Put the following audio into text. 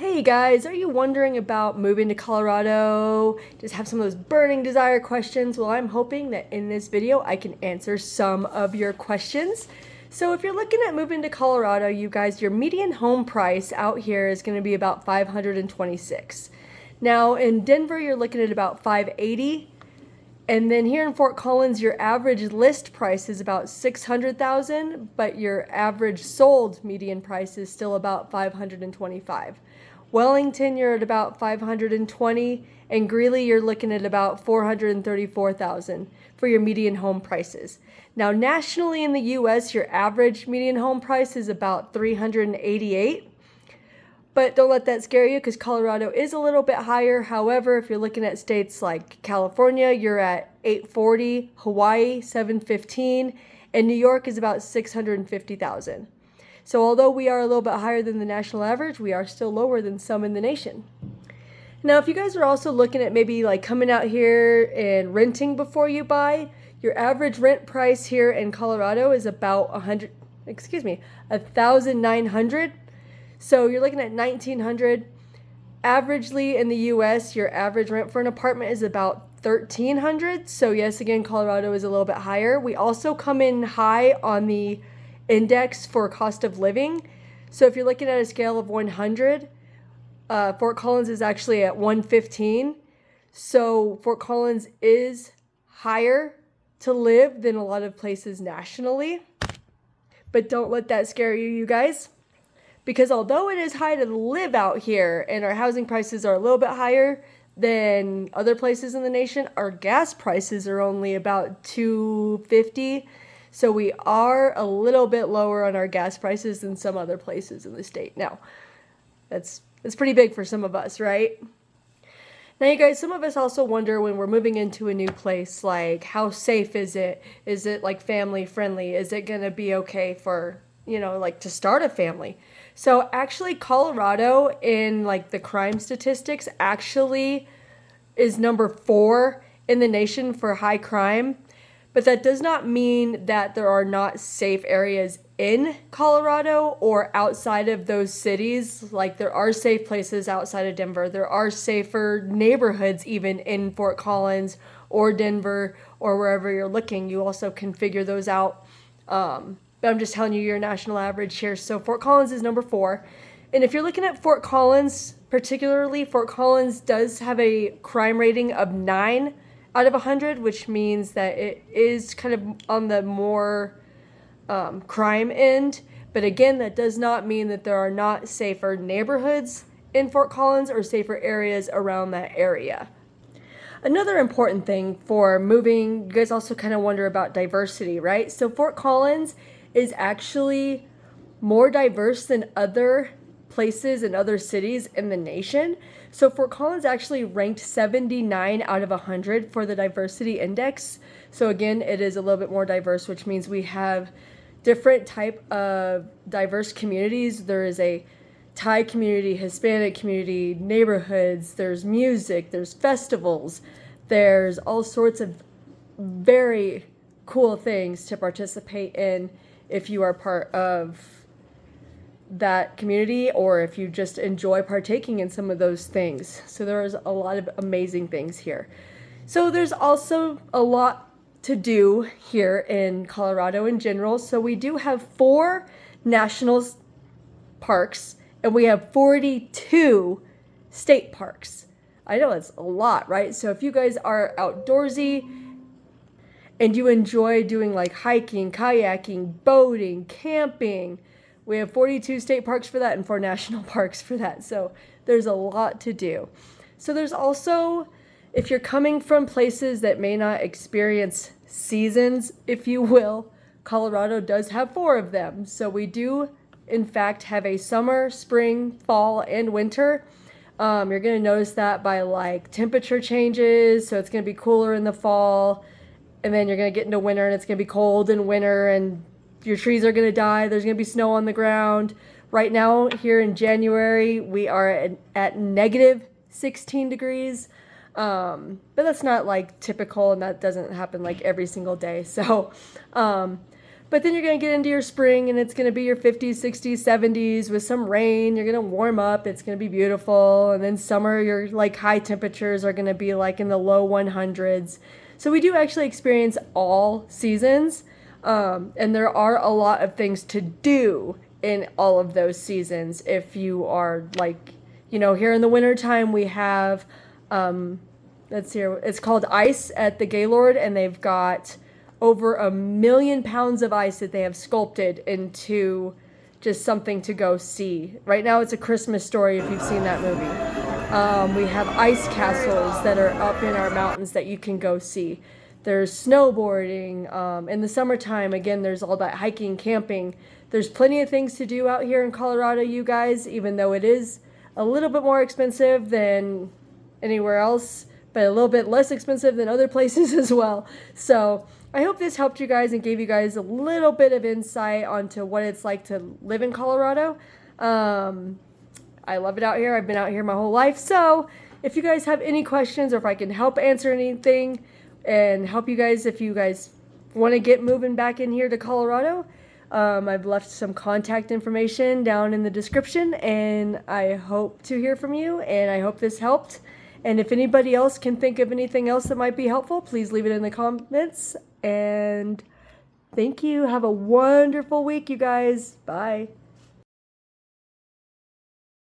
Hey guys, are you wondering about moving to Colorado? Just have some of those burning desire questions? Well, I'm hoping that in this video I can answer some of your questions. So if you're looking at moving to Colorado, you guys, your median home price out here is going to be about $526. Now in Denver, you're looking at about $580. And then here in Fort Collins, your average list price is about $600,000, but your average sold median price is still about $525. Wellington, you're at about $520, and Greeley, you're looking at about $434,000 for your median home prices. Now, nationally in the U.S., your average median home price is about $388. But don't let that scare you because Colorado is a little bit higher. However, if you're looking at states like California, you're at $840, Hawaii $715, and New York is about $650,000. So although we are a little bit higher than the national average, we are still lower than some in the nation. Now, if you guys are also looking at maybe like coming out here and renting before you buy, your average rent price here in Colorado is about $1,900. So you're looking at $1,900. Averagely in the US, your average rent for an apartment is about $1,300. So yes, again, Colorado is a little bit higher. We also come in high on the index for cost of living. So if you're looking at a scale of 100, Fort Collins is actually at 115. So Fort Collins is higher to live than a lot of places nationally. But don't let that scare you, you guys. Because although it is high to live out here and our housing prices are a little bit higher than other places in the nation, our gas prices are only about $2.50. So we are a little bit lower on our gas prices than some other places in the state. Now, that's pretty big for some of us, right? Now, you guys, some of us also wonder when we're moving into a new place, like how safe is it? Is it like family friendly? Is it going to be okay for, like to start a family? So actually Colorado in like the crime statistics actually is number 4 in the nation for high crime. But that does not mean that there are not safe areas in Colorado or outside of those cities. Like there are safe places outside of Denver. There are safer neighborhoods even in Fort Collins or Denver or wherever you're looking. You also can figure those out. But I'm just telling you your national average here. So Fort Collins is number 4. And if you're looking at Fort Collins, particularly, Fort Collins does have a crime rating of 9 out of 100, which means that it is kind of on the more crime end. But again, that does not mean that there are not safer neighborhoods in Fort Collins or safer areas around that area. Another important thing for moving, you guys also kind of wonder about diversity, right? So Fort Collins is actually more diverse than other places and other cities in the nation. So Fort Collins actually ranked 79 out of 100 for the diversity index. So again, it is a little bit more diverse, which means we have different type of diverse communities. There is a Thai community, Hispanic community, neighborhoods, there's music, there's festivals, there's all sorts of very cool things to participate in if you are part of that community or if you just enjoy partaking in some of those things. So there's a lot of amazing things here. So there's also a lot to do here in Colorado in general. So we do have 4 national parks and we have 42 state parks. I know it's a lot, right? So if you guys are outdoorsy and you enjoy doing like hiking, kayaking, boating, camping, we have 42 state parks for that and 4 national parks for that. So there's a lot to do. So there's also, if you're coming from places that may not experience seasons, if you will, Colorado does have 4 of them. So we do, in fact, have a summer, spring, fall, and winter. You're going to notice that by like temperature changes. So it's going to be cooler in the fall. And then you're going to get into winter and it's going to be cold in winter and your trees are going to die. There's going to be snow on the ground. Right now, here in January, we are at negative 16 degrees. But that's not like typical and that doesn't happen like every single day. So, But then you're going to get into your spring and it's going to be your 50s, 60s, 70s with some rain. You're going to warm up. It's going to be beautiful. And then summer, your like high temperatures are going to be like in the low 100s. So we do actually experience all seasons. And there are a lot of things to do in all of those seasons. If you are like, you know, here in the wintertime, we have, let's see, it's called Ice at the Gaylord, and they've got over 1 million pounds of ice that they have sculpted into just something to go see. Right now it's A Christmas Story if you've seen that movie. We have ice castles that are up in our mountains that you can go see. There's snowboarding. In the summertime, again, there's all that hiking, camping. There's plenty of things to do out here in Colorado, you guys, even though it is a little bit more expensive than anywhere else, but a little bit less expensive than other places as well. So I hope this helped you guys and gave you guys a little bit of insight onto what it's like to live in Colorado. I love it out here. I've been out here my whole life. So if you guys have any questions or if I can help answer anything and help you guys, if you guys want to get moving back in here to Colorado, I've left some contact information down in the description, and I hope to hear from you, and I hope this helped. And if anybody else can think of anything else that might be helpful, please leave it in the comments. And thank you. Have a wonderful week, you guys. Bye.